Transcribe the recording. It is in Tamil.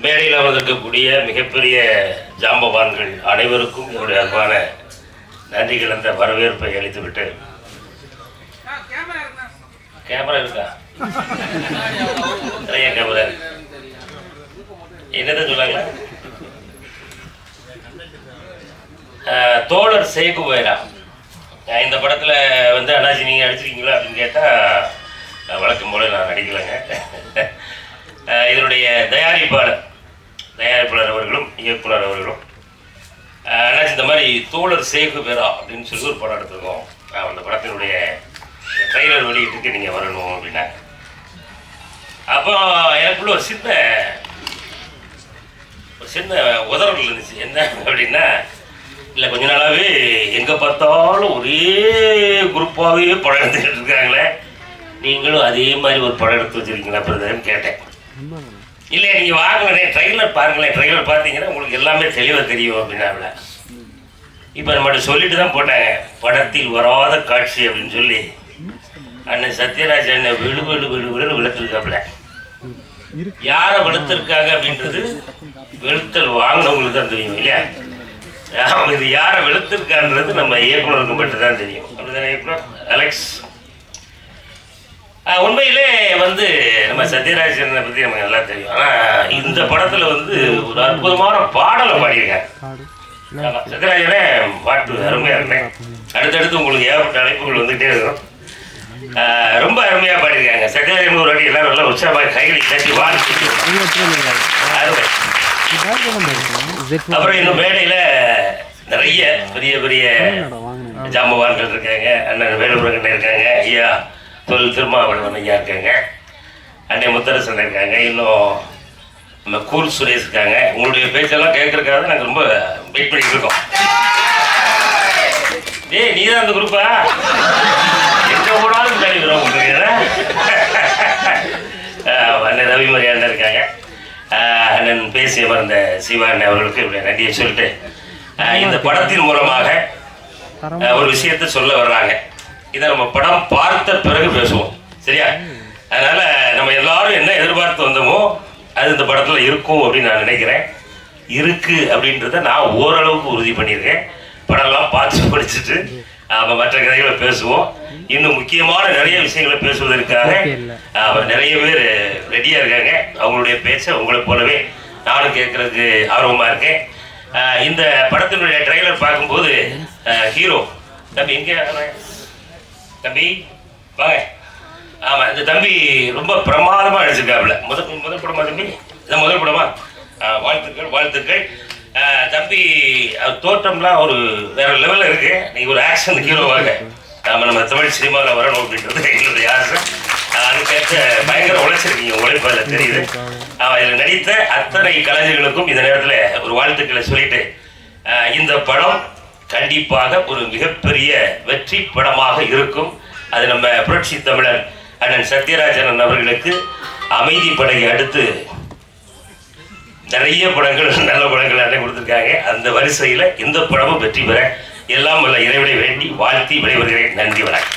மேடையில் அமர்ந்திருக்கக்கூடிய மிகப்பெரிய ஜாம்பவான்கள் அனைவருக்கும் என்னுடைய அன்பான நன்றி கலந்த வரவேற்பை அளித்துவிட்டு, கேமரா இருக்கா? நிறைய கேமரா என்னதான் சொல்லாங்களா? தோழர் சேகுவேரா இந்த படத்தில் வந்து அண்ணாச்சி நீங்கள் நடிச்சிருக்கீங்களா அப்படின்னு கேட்டால் வழக்கம் போல நான் நடிக்கலைங்க. இதனுடைய தயாரிப்பாளர் அவர்களும் இயக்குனர் அவர்களும் அண்ணாச்சி இந்த மாதிரி தோழர் சேகுவேரா அப்படின்னு சொல்லி ஒரு படம் எடுத்துருக்கோம், அந்த படத்தினுடைய ட்ரெய்லர் வெளியிட்டுக்கு நீங்கள் வரணும் அப்படின்னாங்க. அப்போ எனக்குள்ள ஒரு சின்ன உதறல் இருந்துச்சு. என்ன அப்படின்னா, இல்லை கொஞ்ச நாளாகவே எங்கே பார்த்தாலும் ஒரே குரூப்பாகவே படம் எடுத்துக்கிட்டு இருக்காங்களே, நீங்களும் அதே மாதிரி ஒரு படம் எடுத்து வச்சுருக்கீங்களா பிரதர்ன்னு கேட்டேன். இல்லை நீங்கள் வாங்கினேன் ட்ரெய்லர் பாருங்களேன், ட்ரெய்லர் பார்த்தீங்கன்னா உங்களுக்கு எல்லாமே தெளிவாக தெரியும் அப்படின்னாங்கள. இப்போ நம்மகிட்ட சொல்லிட்டு தான் போட்டாங்க, படத்தில் வராத காட்சி அப்படின்னு சொல்லி அண்ணன் சத்யராஜ் அண்ணன் விழுன்னு விழுத்திருக்காப்புல. யாரை வெளுத்திருக்காங்க அப்படின்றது வெளுத்தல் வாங்கினவங்களுக்கு தான் தெரியும் இல்லையா? இது யாரை வெளுத்திருக்கான்றது நம்ம இயக்குனருக்கு மட்டும் தான் தெரியும். அப்படிதானே இயக்குனர் அலெக்ஸ்? உண்மையிலே வந்து நம்ம சத்யராஜனை பற்றி நமக்கு நல்லா தெரியும். ஆனால் இந்த படத்தில் வந்து ஒரு அற்புதமான பாடலை பாடியிருக்காங்க. சத்யராஜனே பாட்டு அருமையாக இருந்தேன். அடுத்தடுத்து உங்களுக்கு ஏகப்பட்ட அழைப்புகள் வந்துகிட்டே இருக்கும். ரொம்ப அருமையாக பாடியிருக்காங்க. சத்யராஜன் ஒரு வாட்டி எல்லாரும் நல்லா உற்சாகமாக கைகளை தட்டி வாழ்த்து. அப்புறம் இன்னும் மேடையில் நிறைய பெரிய பெரிய ஜாம்பவான்கள் இருக்காங்க. அண்ணன் வேலுமுருகன் இருக்காங்க, ஐயா தொல் திருமாவளவன் ஐயா இருக்காங்க, அண்ணன் முத்தரசன் இருக்காங்க, இன்னும் நம்ம கூல் சுரேஷ் இருக்காங்க. உங்களுடைய பேச்செல்லாம் கேட்கறதுக்காக நாங்கள் ரொம்ப வெயிட் பண்ணிட்டு இருக்கோம். ஏய் நீ தான் அந்த குரூப்பா? எங்கே போனாலும் தெரிவிக்கிறோம் உங்களுக்கு. அண்ணன் ரவிமரி அண்ணன் இருக்காங்க, அண்ணன் பேசிய மறந்த சிவா அண்ணன் அவர்களுக்கு இப்படி நன்றியை சொல்லிட்டு இந்த படத்தின் மூலமாக ஒரு விஷயத்தை சொல்ல வர்றாங்க. இதை நம்ம படம் பார்த்த பிறகு பேசுவோம், சரியா? அதனால நம்ம எல்லாரும் என்ன எதிர்பார்த்து வந்தோமோ அது இந்த படத்தில் இருக்கும் அப்படின்னு நான் நினைக்கிறேன். இருக்கு அப்படின்றத நான் ஓரளவுக்கு உறுதி பண்ணியிருக்கேன். படம்லாம் பார்த்து படிச்சுட்டு மற்ற கதைகளை பேசுவோம். இன்னும் முக்கியமான நிறைய விஷயங்களை பேசுவதற்காக நிறைய பேர் ரெடியாக இருக்காங்க. அவங்களுடைய பேச்சை உங்களை போலவே நானும் கேட்கறதுக்கு ஆர்வமாக இருக்கேன். இந்த படத்தினுடைய ட்ரெய்லர் பார்க்கும்போது ஹீரோ தம்பி எங்கே தம்பி வாங்க. ஆமாம், இந்த தம்பி ரொம்ப பிரமாதமாக நடிச்சிருக்காப்புல. முதல் படமா தம்பி? இதான் முதல் படமா? வாழ்த்துக்கள். தம்பி தோற்றம்லாம் ஒரு வேற லெவலில் இருக்கு. நீங்கள் ஒரு ஆக்ஷன் ஹீரோவாக நம்ம தமிழ் சினிமாவில் வரணும் அப்படின்றது எங்களுடைய ஆசை. அதுக்கேற்ற பயங்கர உழைச்சிருக்கீங்க, உழைப்பு அதில் தெரியுது. இதில் நடித்த அத்தனை கலைஞர்களுக்கும் இந்த நேரத்தில் ஒரு வாழ்த்துக்களை சொல்லிட்டு, இந்த படம் கண்டிப்பாக ஒரு மிகப்பெரிய வெற்றி படமாக இருக்கும். அது நம்ம புரட்சி தமிழர் அண்ணன் சத்யராஜன் அவர்களுக்கு அமைதி படையை அடுத்து நிறைய படங்கள் நல்ல படங்கள் அண்ணன் கொடுத்துருக்காங்க. அந்த வரிசையில் இந்த படமும் வெற்றி பெற எல்லாம் வல்ல இறைவனை வேண்டி வாழ்த்தி விடைபெறுகிறேன். நன்றி, வணக்கம்.